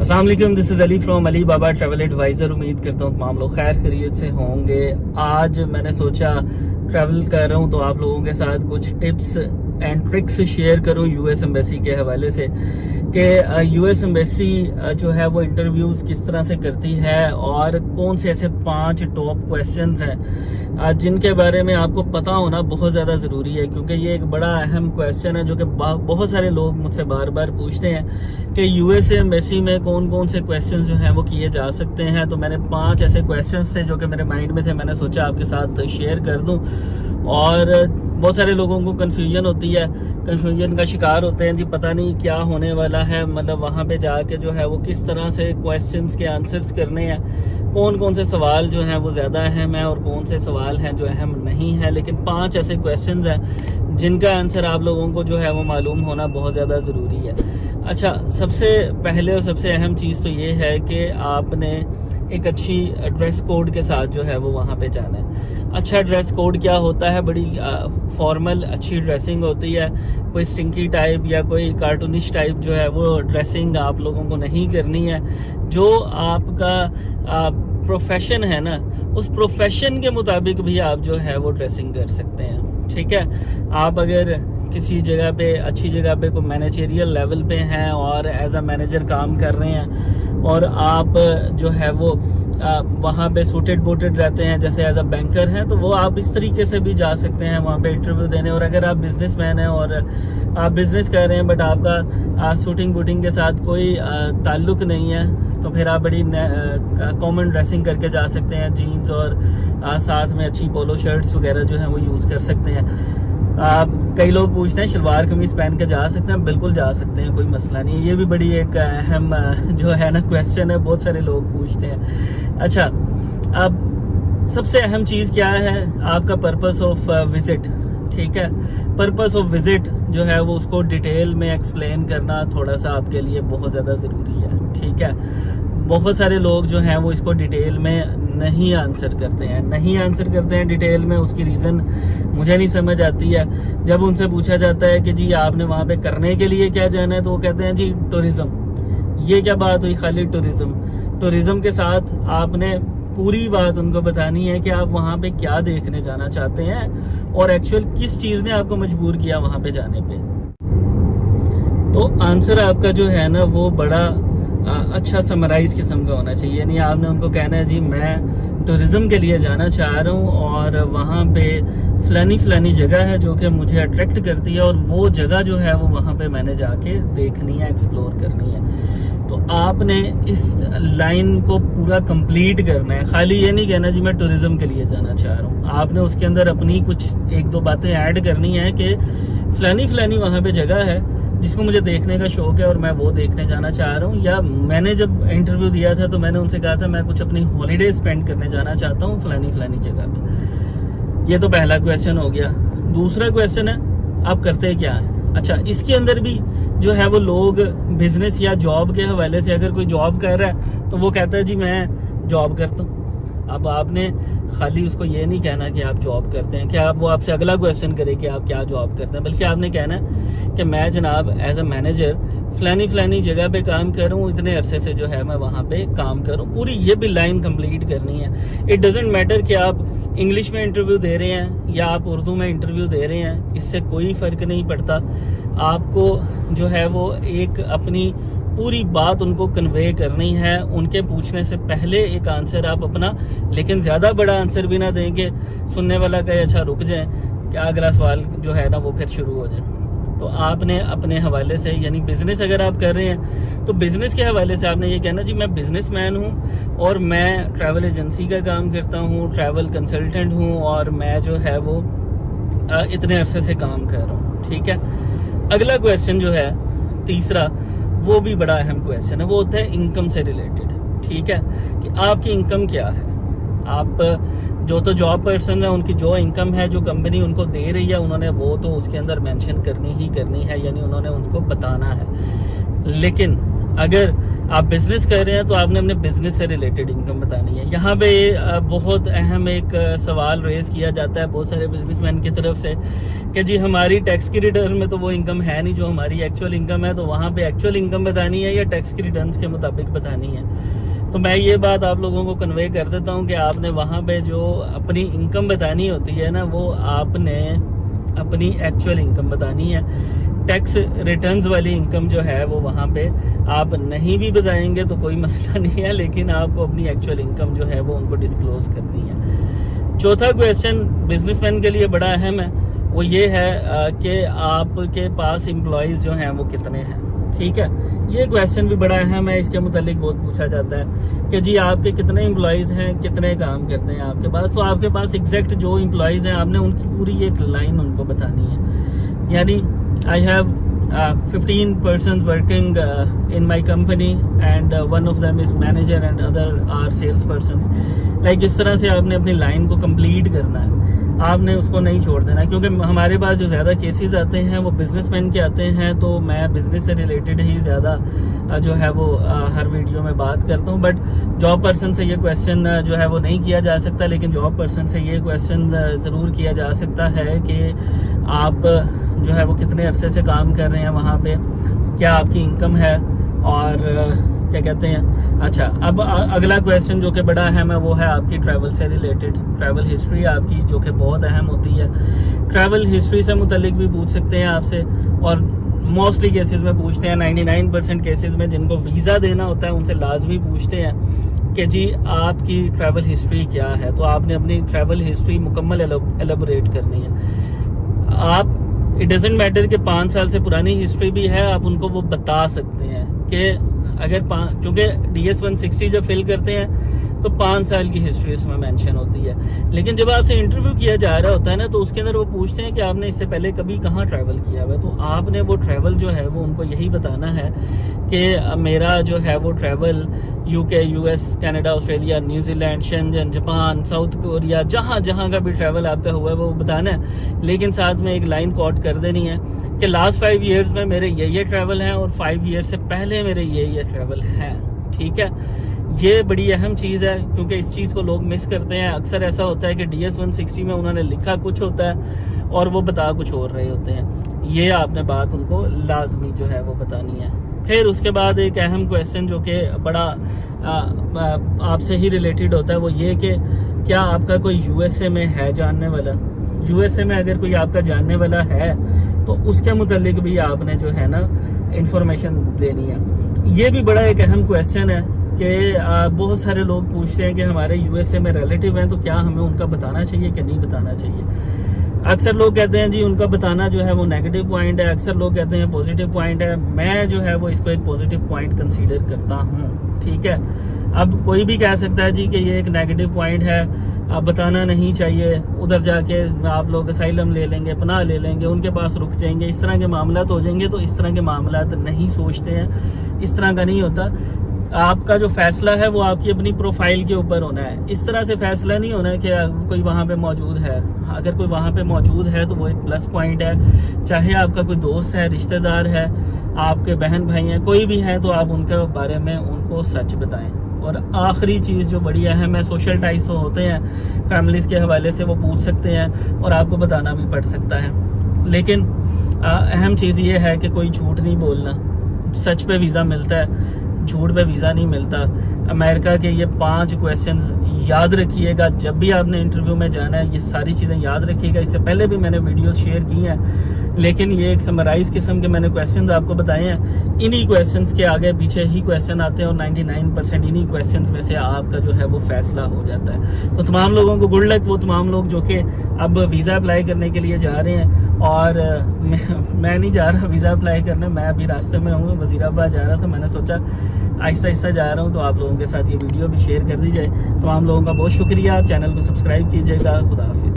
अस्सलाम वालेकुम, this is Ali from Ali Baba travel adviser. उम्मीद करता हूँ तमाम लोग खैर खैरियत से होंगे। आज मैंने सोचा ट्रैवल कर रहा हूँ तो आप लोगों के साथ कुछ टिप्स एंड ट्रिक्स शेयर करूँ यूएस एम्बेसी के हवाले से कि यूएस एम्बेसी जो है वो इंटरव्यूज किस तरह से करती है और कौन से ऐसे 5 टॉप क्वेश्चंस हैं जिनके बारे में आपको पता होना बहुत ज़्यादा ज़रूरी है, क्योंकि ये एक बड़ा अहम क्वेश्चन है जो कि बहुत सारे लोग मुझसे बार बार पूछते हैं कि यूएस एम्बेसी में कौन कौन से क्वेश्चन जो हैं वो किए जा सकते हैं। तो मैंने 5 ऐसे क्वेश्चन थे जो कि मेरे माइंड में थे, मैंने सोचा आपके साथ शेयर कर दूं। और बहुत सारे लोगों को कन्फ्यूजन होती है, कन्फ्यूजन का शिकार होते हैं जी, पता नहीं क्या होने वाला है, मतलब वहाँ पे जाके जो है वो किस तरह से क्वेश्चंस के आंसर्स करने हैं, कौन कौन से सवाल जो हैं वो ज़्यादा अहम है और कौन से सवाल हैं जो अहम नहीं है। लेकिन 5 ऐसे क्वेश्चंस हैं जिनका आंसर आप लोगों को जो है वो मालूम होना बहुत ज़्यादा ज़रूरी है। अच्छा, सबसे पहले और सबसे अहम चीज़ तो ये है कि आपने एक अच्छी ड्रेस कोड के साथ जो है वो वहाँ पे जाना है। अच्छा ड्रेस कोड क्या होता है? बड़ी फॉर्मल अच्छी ड्रेसिंग होती है। कोई स्टिंकी टाइप या कोई कार्टूनिश टाइप जो है वो ड्रेसिंग आप लोगों को नहीं करनी है। जो आपका प्रोफेशन है ना, उस प्रोफेशन के मुताबिक भी आप जो है वो ड्रेसिंग कर सकते हैं। ठीक है, आप अगर किसी जगह पे अच्छी जगह पे कोई मैनेजरियल लेवल पे हैं और एज अ मैनेजर काम कर रहे हैं और आप जो है वो वहाँ पे सूटेड बूटेड रहते हैं जैसे एज अ बैंकर हैं, तो वो आप इस तरीके से भी जा सकते हैं वहाँ पे इंटरव्यू देने। और अगर आप बिजनेसमैन हैं और आप बिजनेस कर रहे हैं बट आपका सूटिंग बूटिंग के साथ कोई ताल्लुक नहीं है, तो फिर आप बड़ी कॉमन ड्रेसिंग करके जा सकते हैं। जीन्स और साथ में अच्छी पोलो शर्ट्स वगैरह जो है वो यूज़ कर सकते हैं। कई लोग पूछते हैं शलवार कमीज पहन के जा सकते हैं, बिल्कुल जा सकते हैं, कोई मसला नहीं है। ये भी बड़ी एक अहम जो है ना क्वेश्चन है, बहुत सारे लोग पूछते हैं। अच्छा, अब सबसे अहम चीज़ क्या है? आपका पर्पस ऑफ विजिट। ठीक है, पर्पस ऑफ विजिट जो है वो उसको डिटेल में एक्सप्लेन करना थोड़ा सा आपके लिए बहुत ज़्यादा ज़रूरी है। ठीक है, बहुत सारे लोग जो हैं वो इसको डिटेल में नहीं आंसर करते हैं डिटेल में। उसकी रीज़न मुझे नहीं समझ आती है। जब उनसे पूछा जाता है कि जी आपने वहाँ पे करने के लिए क्या जाना है, तो वो कहते हैं जी टूरिज़्म। ये क्या बात हुई, खाली टूरिज़्म के साथ आपने पूरी बात उनको बतानी है कि आप वहाँ पे क्या देखने जाना चाहते हैं और एक्चुअल किस चीज़ ने आपको मजबूर किया वहाँ पे जाने पे। तो आंसर आपका जो है ना वो बड़ा अच्छा समराइज किस्म का होना चाहिए। नहीं आपने उनको कहना है जी मैं टूरिज्म के लिए जाना चाह रहा हूँ और वहाँ पे फलानी जगह है जो कि मुझे अट्रैक्ट करती है और वो जगह जो है वो वहाँ पे मैंने जाके देखनी है, एक्सप्लोर करनी है। तो आपने इस लाइन को पूरा कंप्लीट करना है। खाली ये नहीं कहना जी मैं टूरिज्म के लिए जाना चाह रहा हूँ। आपने उसके अंदर अपनी कुछ 1-2 बातें ऐड करनी है कि फलानी वहाँ पे जगह है जिसको मुझे देखने का शौक है और मैं वो देखने जाना चाह रहा हूँ। या मैंने जब इंटरव्यू दिया था तो मैंने उनसे कहा था मैं कुछ अपनी हॉलीडे स्पेंड करने जाना चाहता हूँ फलानी जगह पे। ये तो पहला क्वेश्चन हो गया। दूसरा क्वेश्चन है आप करते क्या है। अच्छा, इसके अंदर भी जो है वो लोग बिजनेस या जॉब के हवाले से, अगर कोई जॉब कर रहा है तो वो कहता है जी मैं जॉब करता हूँ। अब आपने खाली उसको ये नहीं कहना कि आप जॉब करते हैं, क्या वो आपसे अगला क्वेश्चन करे कि आप क्या जॉब करते हैं, बल्कि आपने कहना है कि मैं जनाब एज अ मैनेजर फलानी जगह पे काम कर रहा हूँ, इतने अरसे से जो है मैं वहाँ पे काम कर रहा हूँ। पूरी ये भी लाइन कंप्लीट करनी है। इट डजेंट मैटर कि आप इंग्लिश में इंटरव्यू दे रहे हैं या आप उर्दू में इंटरव्यू दे रहे हैं, इससे कोई फ़र्क नहीं पड़ता। आपको जो है वो एक अपनी पूरी बात उनको कन्वे करनी है। उनके पूछने से पहले एक आंसर आप अपना, लेकिन ज़्यादा बड़ा आंसर भी ना देंगे सुनने वाला कहे अच्छा रुक जाए, क्या अगला सवाल जो है ना वो फिर शुरू हो जाए। तो आपने अपने हवाले से, यानी बिजनेस अगर आप कर रहे हैं तो बिजनेस के हवाले से आपने ये कहना जी मैं बिजनेसमैन हूँ और मैं ट्रैवल एजेंसी का काम करता हूँ, ट्रैवल कंसल्टेंट हूँ और मैं जो है वो इतने अरसे से काम कर रहा हूँ। ठीक है, अगला क्वेश्चन जो है तीसरा, वो भी बड़ा अहम क्वेश्चन है, वो होता है इनकम से रिलेटेड। ठीक है, कि आपकी इनकम क्या है। आप जो तो जॉब पर्सन है उनकी जो इनकम है जो कंपनी उनको दे रही है उन्होंने वो तो उसके अंदर मेंशन करनी है, यानी उन्होंने उनको बताना है। लेकिन अगर आप बिजनेस कर रहे हैं तो आपने अपने बिजनेस से रिलेटेड इनकम बतानी है। यहाँ पे बहुत अहम एक सवाल रेज किया जाता है बहुत सारे बिजनेसमैन की तरफ से कि जी हमारी टैक्स की रिटर्न में तो वो इनकम है नहीं जो हमारी एक्चुअल इनकम है, तो वहाँ पे एक्चुअल इनकम बतानी है या टैक्स की रिटर्न के मुताबिक बतानी है। तो मैं ये बात आप लोगों को कन्वे कर देता हूँ कि आपने वहाँ पे जो अपनी इनकम बतानी होती है ना, वो आपने अपनी एक्चुअल इनकम बतानी है। टैक्स रिटर्न्स वाली इनकम जो है वो वहाँ पे आप नहीं भी बताएंगे तो कोई मसला नहीं है, लेकिन आपको अपनी एक्चुअल इनकम जो है वो उनको डिस्क्लोज करनी है। चौथा क्वेश्चन बिजनेसमैन के लिए बड़ा अहम है, वो ये है कि आपके पास एम्प्लॉयज़ जो हैं वो कितने हैं। ठीक है, ये क्वेश्चन भी बड़ा अहम है, इसके मुतालिक बहुत पूछा जाता है कि जी आपके कितने एम्प्लॉयज़ हैं, कितने काम करते हैं आपके पास। तो आपके पास एग्जैक्ट जो एम्प्लॉयज़ हैं आपने उनकी पूरी एक लाइन उनको बतानी है। यानी I have 15 persons working in my company and one of them is manager and other are sales persons। Like इस तरह से आपने अपनी लाइन को कंप्लीट करना है, आपने उसको नहीं छोड़ देना। क्योंकि हमारे पास जो ज़्यादा केसेस आते हैं वो बिजनेसमैन के आते हैं, तो मैं बिजनेस से रिलेटेड ही ज़्यादा जो है वो हर वीडियो में बात करता हूँ। बट जॉब पर्सन से ये क्वेश्चन जो है वो नहीं किया जा सकता, लेकिन जॉब पर्सन से ये क्वेश्चन ज़रूर किया जा सकता है कि आप जो है वो कितने अरसे से काम कर रहे हैं वहाँ पे, क्या आपकी इनकम है और क्या कहते हैं। अच्छा, अब अगला क्वेश्चन जो कि बड़ा अहम है वो है आपकी ट्रैवल से रिलेटेड, ट्रैवल हिस्ट्री आपकी जो कि बहुत अहम होती है। ट्रैवल हिस्ट्री से मुतल्लिक भी पूछ सकते हैं आपसे, और मोस्टली केसेस में पूछते हैं। 99% केसेस में जिनको वीज़ा देना होता है उनसे लाजमी पूछते हैं कि जी आपकी ट्रैवल हिस्ट्री क्या है। तो आपने अपनी ट्रैवल हिस्ट्री मुकम्मल एलेबोरेट करनी है। आप इट डजेंट मैटर कि 5 साल से पुरानी हिस्ट्री भी है, आप उनको वो बता सकते हैं कि अगर क्योंकि DS 160 जब फिल करते हैं तो 5 साल की हिस्ट्री उसमें मेंशन होती है। लेकिन जब आपसे इंटरव्यू किया जा रहा होता है ना, तो उसके अंदर वो पूछते हैं कि आपने इससे पहले कभी कहाँ ट्रैवल किया हुआ है। तो आपने वो ट्रैवल जो है वो उनको यही बताना है कि मेरा जो है वो travel UK, US, Canada, Australia, New Zealand, Schengen, Japan, South Korea, जहाँ जहाँ का भी ट्रैवल आपका हुआ है वो बताना है। लेकिन साथ में एक लाइन कोट कर देनी है कि लास्ट 5 ईयर्स में मेरे ये ट्रैवल हैं और 5 ईयर्स से पहले मेरे ये ट्रैवल हैं। ठीक है, ये बड़ी अहम चीज़ है क्योंकि इस चीज़ को लोग मिस करते हैं। अक्सर ऐसा होता है कि DS 160 में उन्होंने लिखा कुछ होता है और वो बता कुछ और रहे होते हैं। ये आपने बात उनको लाजमी जो है वो बतानी है। फिर उसके बाद एक अहम क्वेश्चन जो कि बड़ा आपसे ही रिलेटेड होता है वो ये कि क्या आपका कोई USA में है जानने वाला। USA में अगर कोई आपका जानने वाला है तो उसके मुतालिक भी आपने जो है ना इंफॉर्मेशन देनी है। ये भी बड़ा एक अहम क्वेश्चन है कि बहुत सारे लोग पूछते हैं कि हमारे USA में रिलेटिव हैं तो क्या हमें उनका बताना चाहिए कि नहीं बताना चाहिए। अक्सर लोग कहते हैं जी उनका बताना जो है वो नेगेटिव पॉइंट है, अक्सर लोग कहते हैं पॉजिटिव पॉइंट है। मैं जो है वो इसको एक पॉजिटिव पॉइंट कंसीडर करता हूँ। ठीक है, अब कोई भी कह सकता है जी कि ये एक नेगेटिव पॉइंट है, आप बताना नहीं चाहिए, उधर जाके आप लोग असाइलम ले लेंगे, पनाह ले लेंगे, उनके पास रुक जाएंगे, इस तरह के मामलात हो जाएंगे। तो इस तरह के मामलात नहीं सोचते हैं, इस तरह का नहीं होता। आपका जो फैसला है वो आपकी अपनी प्रोफाइल के ऊपर होना है। इस तरह से फैसला नहीं होना है कि कोई वहाँ पे मौजूद है। अगर कोई वहाँ पे मौजूद है तो वो एक प्लस पॉइंट है। चाहे आपका कोई दोस्त है, रिश्तेदार है, आपके बहन भाई हैं, कोई भी है, तो आप उनके बारे में उनको सच बताएं। और आखिरी चीज़ जो बड़ी अहम है, सोशल टाइज तो होते हैं, फैमिलीज़ के हवाले से वो पूछ सकते हैं और आपको बताना भी पड़ सकता है। लेकिन अहम चीज़ ये है कि कोई झूठ नहीं बोलना। सच पे वीज़ा मिलता है, झूठ पे वीज़ा नहीं मिलता। अमेरिका के ये 5 क्वेश्चन याद रखिएगा जब भी आपने इंटरव्यू में जाना है। ये सारी चीज़ें याद रखिएगा। इससे पहले भी मैंने वीडियोस शेयर की हैं, लेकिन ये एक समराइज किस्म के मैंने क्वेश्चंस आपको बताए हैं। इन्हीं क्वेश्चंस के आगे पीछे ही क्वेश्चन आते हैं और 99% इन्हीं क्वेश्चंस में से आपका जो है वो फैसला हो जाता है। तो तमाम लोगों को गुड लक, वो तमाम लोग जो कि अब वीज़ा अप्लाई करने के लिए जा रहे हैं। और मैं नहीं जा रहा वीज़ा अप्लाई करने, मैं अभी रास्ते में हूँ, वज़ीराबाद जा रहा था। मैंने सोचा आहिस्ता आहिस्ता जा रहा हूँ तो आप लोगों के साथ ये वीडियो भी शेयर कर दी जाए। तमाम लोगों का बहुत शुक्रिया। चैनल को सब्सक्राइब कीजिएगा। खुदा हाफिज़।